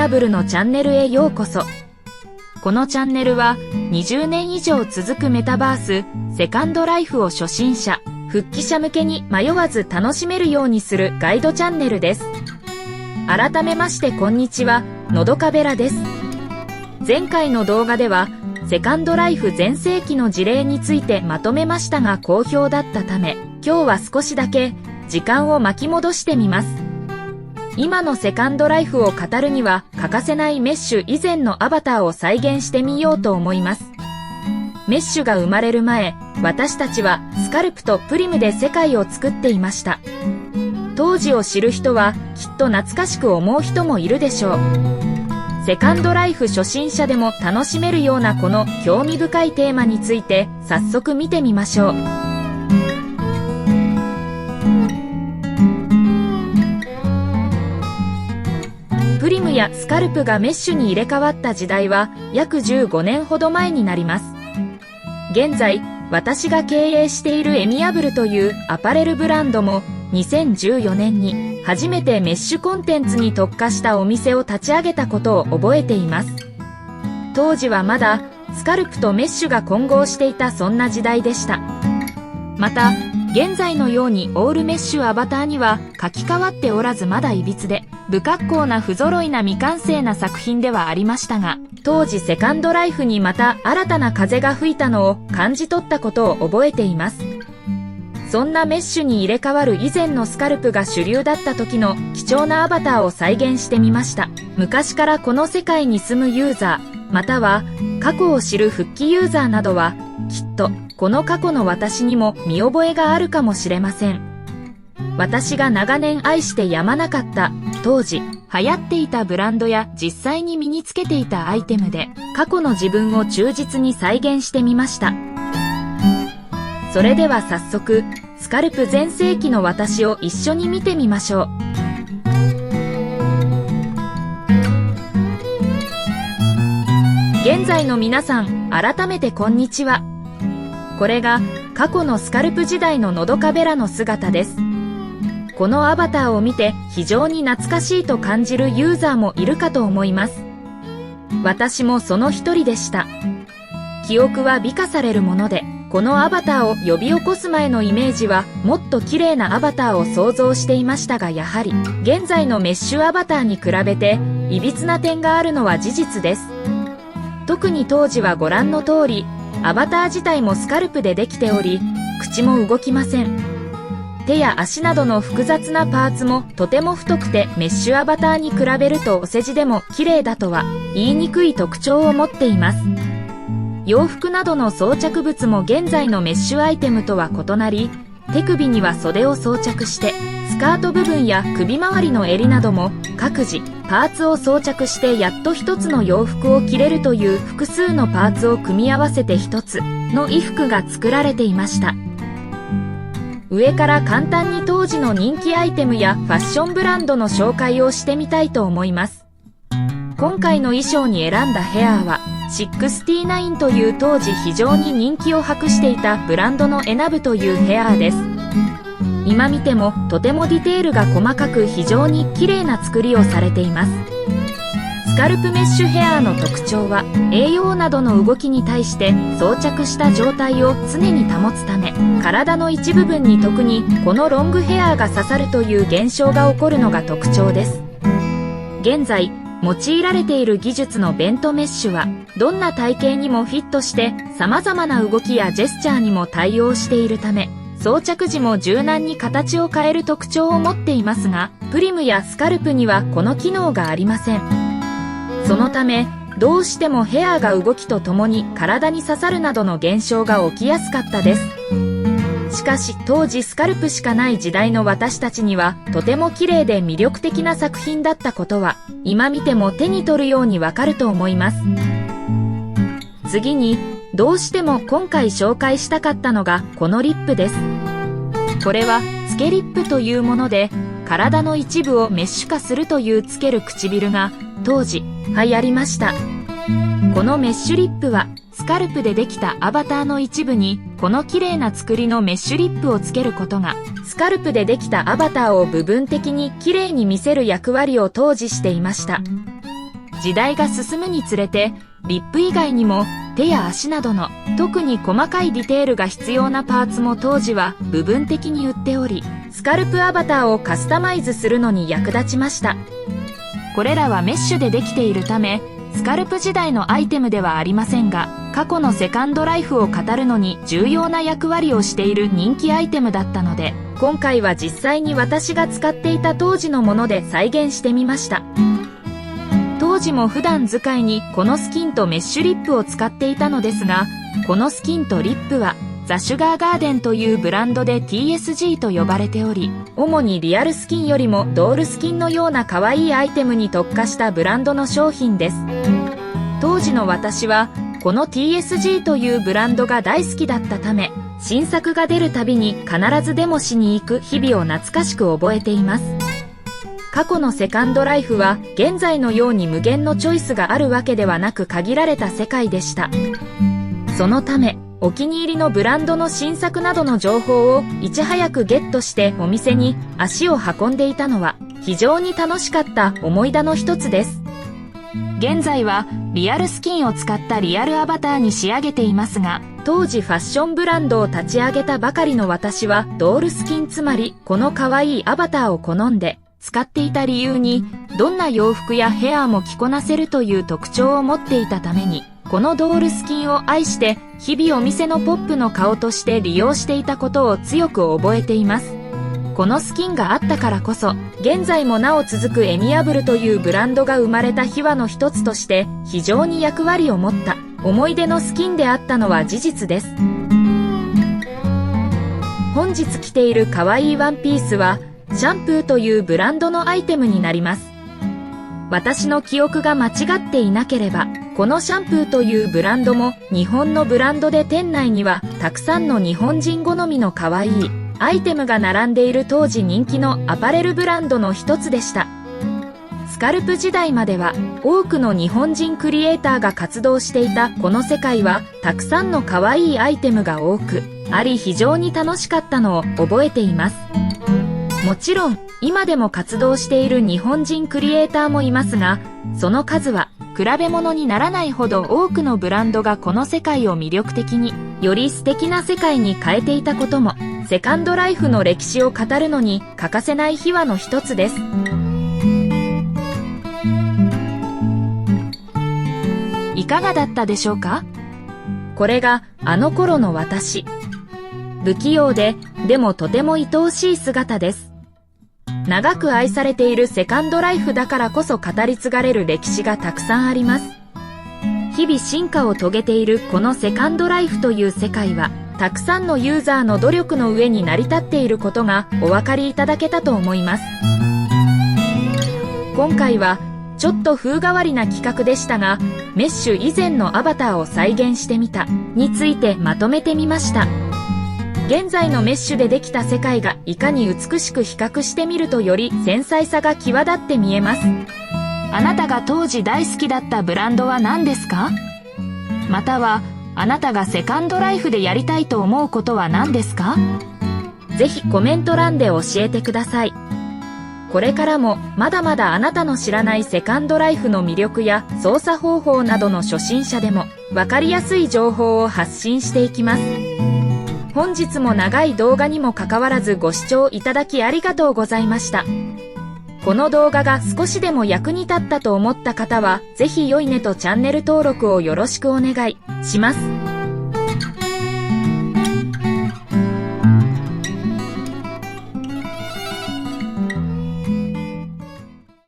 アブルのチャンネルへようこそ。このチャンネルは20年以上続くメタバース、セカンドライフを初心者、復帰者向けに迷わず楽しめるようにするガイドチャンネルです。改めましてこんにちは、のどかべらです。前回の動画では、セカンドライフ全盛期の事例についてまとめましたが好評だったため、今日は少しだけ時間を巻き戻してみます。今のセカンドライフを語るには欠かせないメッシュ以前のアバターを再現してみようと思います。メッシュが生まれる前、私たちはスカルプとプリムで世界を作っていました。当時を知る人はきっと懐かしく思う人もいるでしょう。セカンドライフ初心者でも楽しめるようなこの興味深いテーマについて早速見てみましょう。プリムやスカルプがメッシュに入れ替わった時代は約15年ほど前になります。現在、私が経営しているエミアブルというアパレルブランドも2014年に初めてメッシュコンテンツに特化したお店を立ち上げたことを覚えています。当時はまだスカルプとメッシュが混合していたそんな時代でした。また、現在のようにオールメッシュアバターには書き換わっておらずまだいびつで、不格好な不揃いな未完成な作品ではありましたが、当時セカンドライフにまた新たな風が吹いたのを感じ取ったことを覚えています。そんなメッシュに入れ替わる以前のスカルプが主流だった時の貴重なアバターを再現してみました。昔からこの世界に住むユーザー、または過去を知る復帰ユーザーなどは、きっとこの過去の私にも見覚えがあるかもしれません。私が長年愛してやまなかった当時流行っていたブランドや実際に身につけていたアイテムで過去の自分を忠実に再現してみました。それでは早速スカルプ全盛期の私を一緒に見てみましょう。現在の皆さん、改めてこんにちは。これが過去のスカルプ時代ののどかべらの姿です。このアバターを見て非常に懐かしいと感じるユーザーもいるかと思います。私もその一人でした。記憶は美化されるもので、このアバターを呼び起こす前のイメージはもっと綺麗なアバターを想像していましたが、やはり現在のメッシュアバターに比べていびつな点があるのは事実です。特に当時はご覧の通り、アバター自体もスカルプでできており、口も動きません。手や足などの複雑なパーツもとても太くてメッシュアバターに比べるとお世辞でも綺麗だとは言いにくい特徴を持っています。洋服などの装着物も現在のメッシュアイテムとは異なり、手首には袖を装着して、スカート部分や首周りの襟なども各自パーツを装着してやっと一つの洋服を着れるという複数のパーツを組み合わせて一つの衣服が作られていました。上から簡単に当時の人気アイテムやファッションブランドの紹介をしてみたいと思います。今回の衣装に選んだヘアは69という当時非常に人気を博していたブランドのエナブというヘアです。今見てもとてもディテールが細かく非常に綺麗な作りをされています。スカルプメッシュヘアの特徴は栄養などの動きに対して装着した状態を常に保つため、体の一部分に特にこのロングヘアが刺さるという現象が起こるのが特徴です。現在用いられている技術のベントメッシュはどんな体型にもフィットして様々な動きやジェスチャーにも対応しているため、装着時も柔軟に形を変える特徴を持っていますが、プリムやスカルプにはこの機能がありません。そのためどうしてもヘアが動きとともに体に刺さるなどの現象が起きやすかったです。しかし当時スカルプしかない時代の私たちにはとても綺麗で魅力的な作品だったことは今見ても手に取るようにわかると思います。次にどうしても今回紹介したかったのがこのリップです。これはつけリップというもので、体の一部をメッシュ化するというつける唇が当時流行りました。このメッシュリップはスカルプでできたアバターの一部にこの綺麗な作りのメッシュリップをつけることがスカルプでできたアバターを部分的に綺麗に見せる役割を当時していました。時代が進むにつれて、リップ以外にも手や足などの特に細かいディテールが必要なパーツも当時は部分的に売っており、スカルプアバターをカスタマイズするのに役立ちました。これらはメッシュでできているため、スカルプ時代のアイテムではありませんが、過去のセカンドライフを語るのに重要な役割をしている人気アイテムだったので、今回は実際に私が使っていた当時のもので再現してみました。当時も普段使いにこのスキンとメッシュリップを使っていたのですが、このスキンとリップはザ・シュガーガーデンというブランドで TSG と呼ばれており、主にリアルスキンよりもドールスキンのような可愛いアイテムに特化したブランドの商品です。当時の私はこの TSG というブランドが大好きだったため、新作が出るたびに必ずデモしに行く日々を懐かしく覚えています。過去のセカンドライフは現在のように無限のチョイスがあるわけではなく限られた世界でした。そのため、お気に入りのブランドの新作などの情報をいち早くゲットしてお店に足を運んでいたのは非常に楽しかった思い出の一つです。現在はリアルスキンを使ったリアルアバターに仕上げていますが、当時ファッションブランドを立ち上げたばかりの私はドールスキン、つまりこの可愛いアバターを好んで使っていた理由に、どんな洋服やヘアも着こなせるという特徴を持っていたために、このドールスキンを愛して日々お店のポップの顔として利用していたことを強く覚えています。このスキンがあったからこそ、現在もなお続くエミアブルというブランドが生まれた秘話の一つとして非常に役割を持った思い出のスキンであったのは事実です。本日着ている可愛いワンピースはシャンプーというブランドのアイテムになります。私の記憶が間違っていなければ、このシャンプーというブランドも日本のブランドで店内にはたくさんの日本人好みの可愛いアイテムが並んでいる当時人気のアパレルブランドの一つでした。スカルプ時代までは多くの日本人クリエイターが活動していたこの世界はたくさんの可愛いアイテムが多くあり非常に楽しかったのを覚えています。もちろん今でも活動している日本人クリエイターもいますが、その数は比べ物にならないほど多くのブランドがこの世界を魅力的により素敵な世界に変えていたこともセカンドライフの歴史を語るのに欠かせない秘話の一つです。いかがだったでしょうか？これがあの頃の私。不器用でもとても愛おしい姿です。長く愛されているセカンドライフだからこそ語り継がれる歴史がたくさんあります。日々進化を遂げているこのセカンドライフという世界は、たくさんのユーザーの努力の上に成り立っていることがお分かりいただけたと思います。今回はちょっと風変わりな企画でしたが、メッシュ以前のアバターを再現してみたについてまとめてみました。現在のメッシュでできた世界がいかに美しく比較してみるとより繊細さが際立って見えます。あなたが当時大好きだったブランドは何ですか？またはあなたがセカンドライフでやりたいと思うことは何ですか？ぜひコメント欄で教えてください。これからもまだまだあなたの知らないセカンドライフの魅力や操作方法などの初心者でも分かりやすい情報を発信していきます。本日も長い動画にもかかわらずご視聴いただきありがとうございました。この動画が少しでも役に立ったと思った方は、ぜひ良いねとチャンネル登録をよろしくお願いします。